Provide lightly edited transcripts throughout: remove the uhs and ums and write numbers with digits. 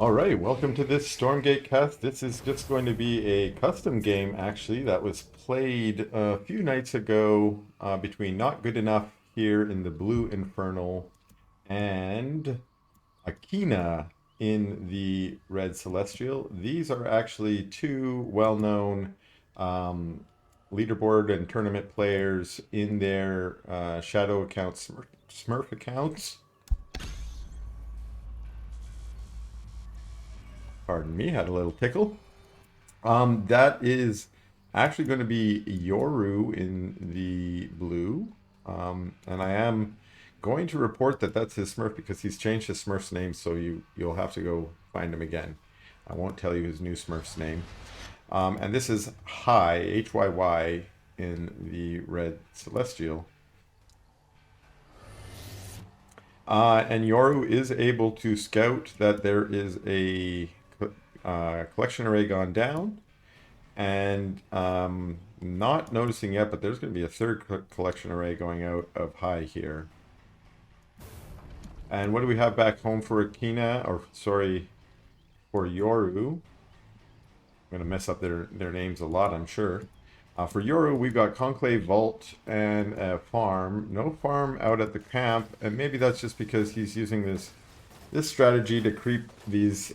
Alright, welcome to this Stormgate cast. This is just going to be a custom game, actually, that was played a few nights ago between Not Good Enough here in the Blue Infernal and Akina in the Red Celestial. These are actually two well-known leaderboard and tournament players in their Shadow accounts, Smurf accounts. Pardon me, had a little tickle. That is actually going to be Yoru in the blue. And I am going to report that that's his Smurf because he's changed his Smurf's name, so you'll have to go find him again. I won't tell you his new Smurf's name. And this is High, Hyy, in the Red Celestial. And Yoru is able to scout that there is a collection array gone down, and not noticing yet, but there's going to be a third collection array going out of High here. And what do we have back home for Akina, or sorry, for Yoru? I'm going to mess up their names a lot, I'm sure. For Yoru, we've got Conclave Vault and a farm. No farm out at the camp, and maybe that's just because he's using this strategy to creep these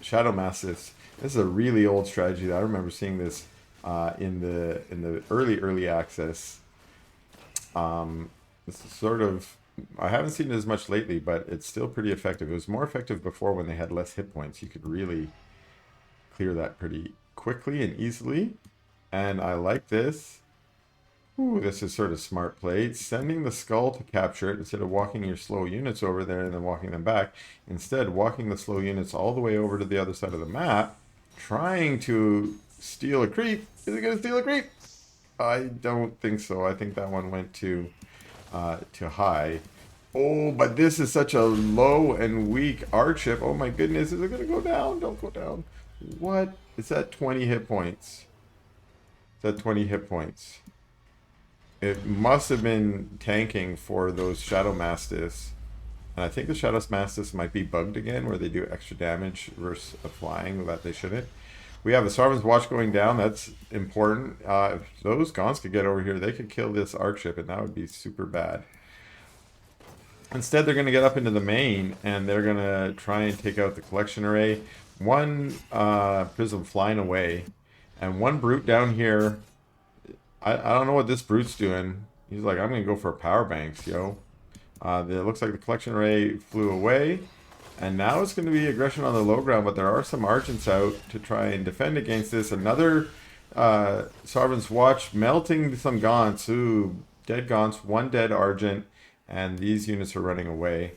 shadow mastiffs. This is a really old strategy. I remember seeing this in the early access. This is sort of, I haven't seen it as much lately, but it's still pretty effective. It was more effective before when they had less hit points. You could really clear that pretty quickly and easily. And I like this. Ooh, this is sort of smart play. Sending the skull to capture it instead of walking your slow units over there and then walking them back. Instead, walking the slow units all the way over to the other side of the map, trying to steal a creep. Is it going to steal a creep? I don't think so. I think that one went to High. Oh, but this is such a low and weak arc ship. Oh my goodness, is it going to go down? Don't go down. What? Is that 20 hit points? Is that 20 hit points? It must have been tanking for those Shadow Mastiffs. And I think the Shadow Mastiffs might be bugged again, where they do extra damage versus a flying that they shouldn't. We have the Sarvin's Watch going down. That's important. If those Gaunts could get over here, they could kill this Arc ship, and that would be super bad. Instead, they're going to get up into the main, and they're going to try and take out the collection array. One Prism flying away, and one Brute down here. I don't know what this Brute's doing. He's like, I'm going to go for power banks, yo. It looks like the collection array flew away. And now it's going to be aggression on the low ground, but there are some Argents out to try and defend against this. Another Sarvin's Watch melting some Gaunts. Ooh, dead Gaunts, one dead Argent, and these units are running away.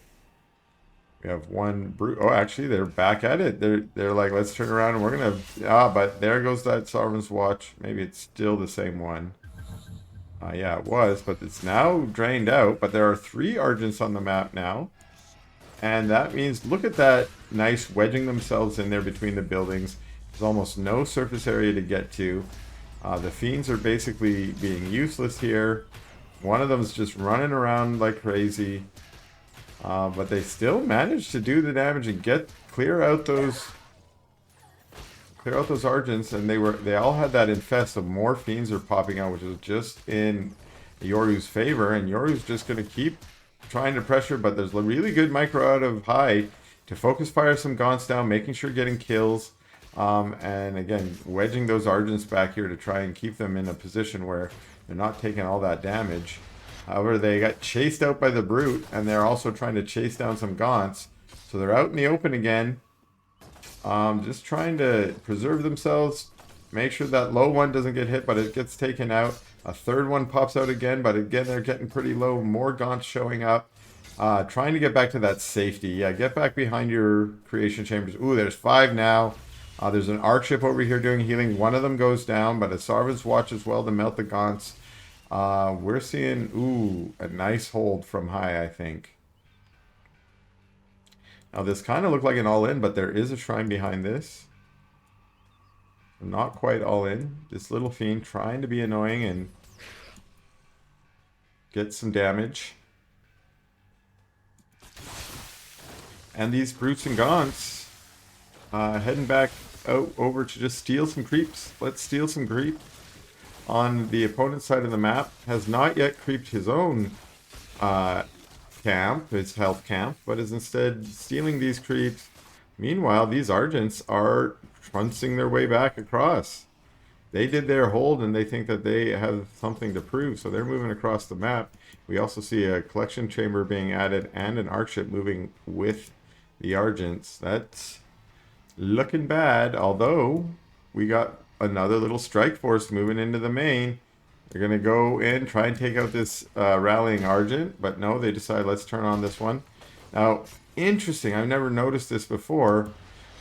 We have one Brute. Oh, actually, they're back at it. They're like, let's turn around and we're going to... but there goes that Sarvin's Watch. Maybe it's still the same one. Yeah, it was, but it's now drained out. But there are 3 Argents on the map now. And that means, look at that, nice wedging themselves in there between the buildings. There's almost no surface area to get to. The Fiends are basically being useless here. One of them's just running around like crazy. But they still managed to do the damage and clear out those Argents, and they all had that infest, so more Fiends are popping out, which is just in Yoru's favor, and Yoru's just going to keep trying to pressure, but there's a really good micro out of High to focus fire some Gaunts down, making sure getting kills, and again, wedging those Argents back here to try and keep them in a position where they're not taking all that damage. However, they got chased out by the Brute, and they're also trying to chase down some Gaunts, so they're out in the open again. Just trying to preserve themselves, make sure that low one doesn't get hit, but it gets taken out. A third one pops out again, but again, they're getting pretty low. More Gaunts showing up. Trying to get back to that safety. Yeah, get back behind your creation chambers. Ooh, there's 5 now. There's an Arc ship over here doing healing. One of them goes down, but a Sarvin's Watch as well to melt the Gaunts. We're seeing, ooh, a nice hold from High, I think. Now, this kind of looked like an all-in, but there is a shrine behind this. Not quite all in. This little Fiend trying to be annoying and get some damage. And these Brutes and Gaunts Heading back out over to just steal some creeps. Let's steal some creep. On the opponent's side of the map, has not yet creeped his own camp, his health camp, but is instead stealing these creeps. Meanwhile, these Argents are truncing their way back across. They did their hold and they think that they have something to prove, so they're moving across the map. We also see a collection chamber being added and an arc ship moving with the Argents. That's looking bad, although we got another little strike force moving into the main. They're going to go in, try and take out this rallying Argent, but no, they decide let's turn on this one. Now, interesting, I've never noticed this before,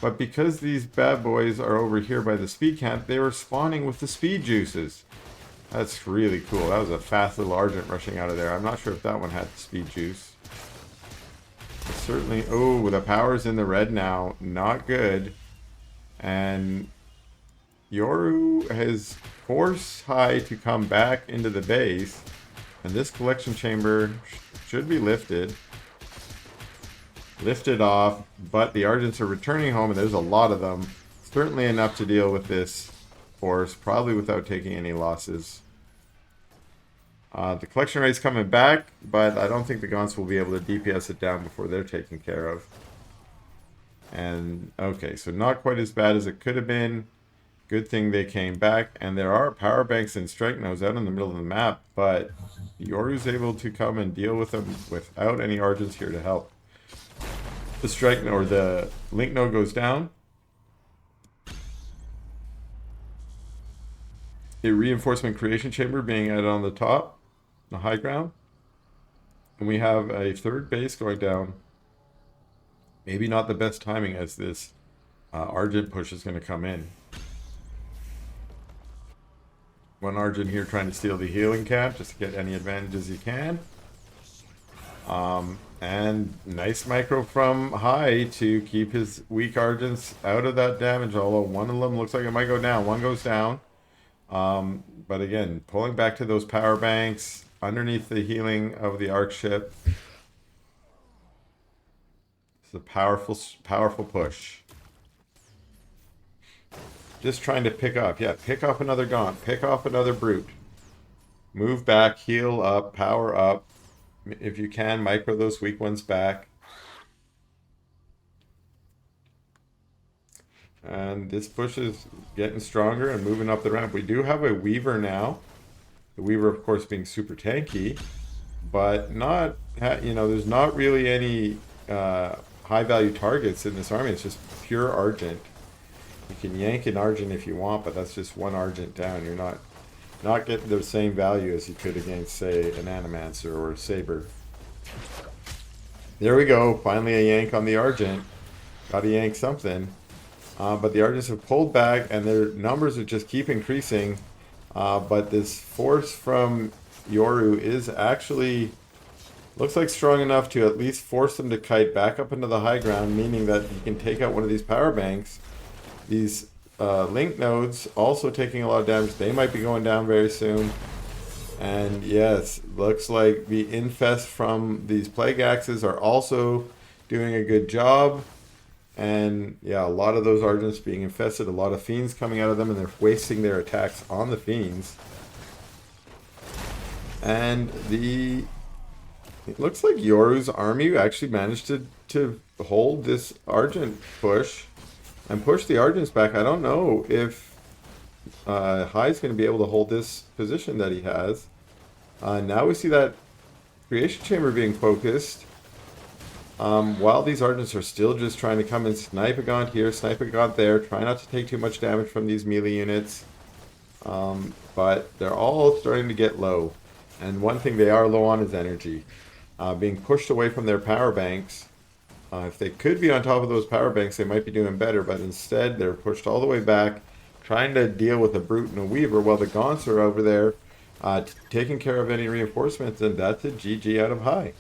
but because these bad boys are over here by the speed camp, they were spawning with the speed juices. That's really cool. That was a fast little Argent rushing out of there. I'm not sure if that one had the speed juice. But certainly, oh, the power's in the red now. Not good. And yoru has forced Hai to come back into the base. And this collection chamber should be lifted off, but the Argents are returning home, and there's a lot of them. Certainly enough to deal with this force, probably without taking any losses. The collection rate's coming back, but I don't think the Gaunts will be able to DPS it down before they're taken care of. And, okay, so not quite as bad as it could have been. Good thing they came back, and there are power banks and strike nodes out in the middle of the map, but yoru's able to come and deal with them without any Argents here to help. The strike node, or the link node goes down. A reinforcement creation chamber being added on the top, the high ground. And we have a third base going down. Maybe not the best timing as this Argent push is going to come in. One Argent here trying to steal the healing camp just to get any advantages he can. And nice micro from Hai to keep his weak Argents out of that damage, although one of them looks like it might go down. One goes down. But again, pulling back to those power banks underneath the healing of the arc ship. It's a powerful push. Just trying to pick up. Yeah, pick off another Gaunt. Pick off another Brute. Move back, heal up, power up. If you can, micro those weak ones back. And this push is getting stronger and moving up the ramp. We do have a Weaver now. The Weaver, of course, being super tanky. But not, you know, there's not really any high-value targets in this army. It's just pure Argent. You can yank an Argent if you want, but that's just one Argent down. You're not getting the same value as you could against, say, an Animancer or a Saber. There we go. Finally a yank on the Argent. Got to yank something. But the Argents have pulled back, and their numbers are just keep increasing. But this force from yoru is actually, looks like strong enough to at least force them to kite back up into the high ground, meaning that you can take out one of these power banks. These link nodes also taking a lot of damage. They might be going down very soon. And yes, looks like the infest from these plague axes are also doing a good job. And yeah, a lot of those Argents being infested, a lot of Fiends coming out of them, and they're wasting their attacks on the Fiends. And it looks like yoru's army actually managed to hold this Argent push and push the Argents back. I don't know if Hai's going to be able to hold this position that he has. Now we see that creation chamber being focused. While these Argents are still just trying to come and snipe a Gaunt here, snipe a Gaunt there, try not to take too much damage from these melee units. But they're all starting to get low. And one thing they are low on is energy. Being pushed away from their power banks. If they could be on top of those power banks, they might be doing better, but instead they're pushed all the way back, trying to deal with a Brute and a Weaver, while the Gaunts are over there taking care of any reinforcements, and that's a GG out of Hai.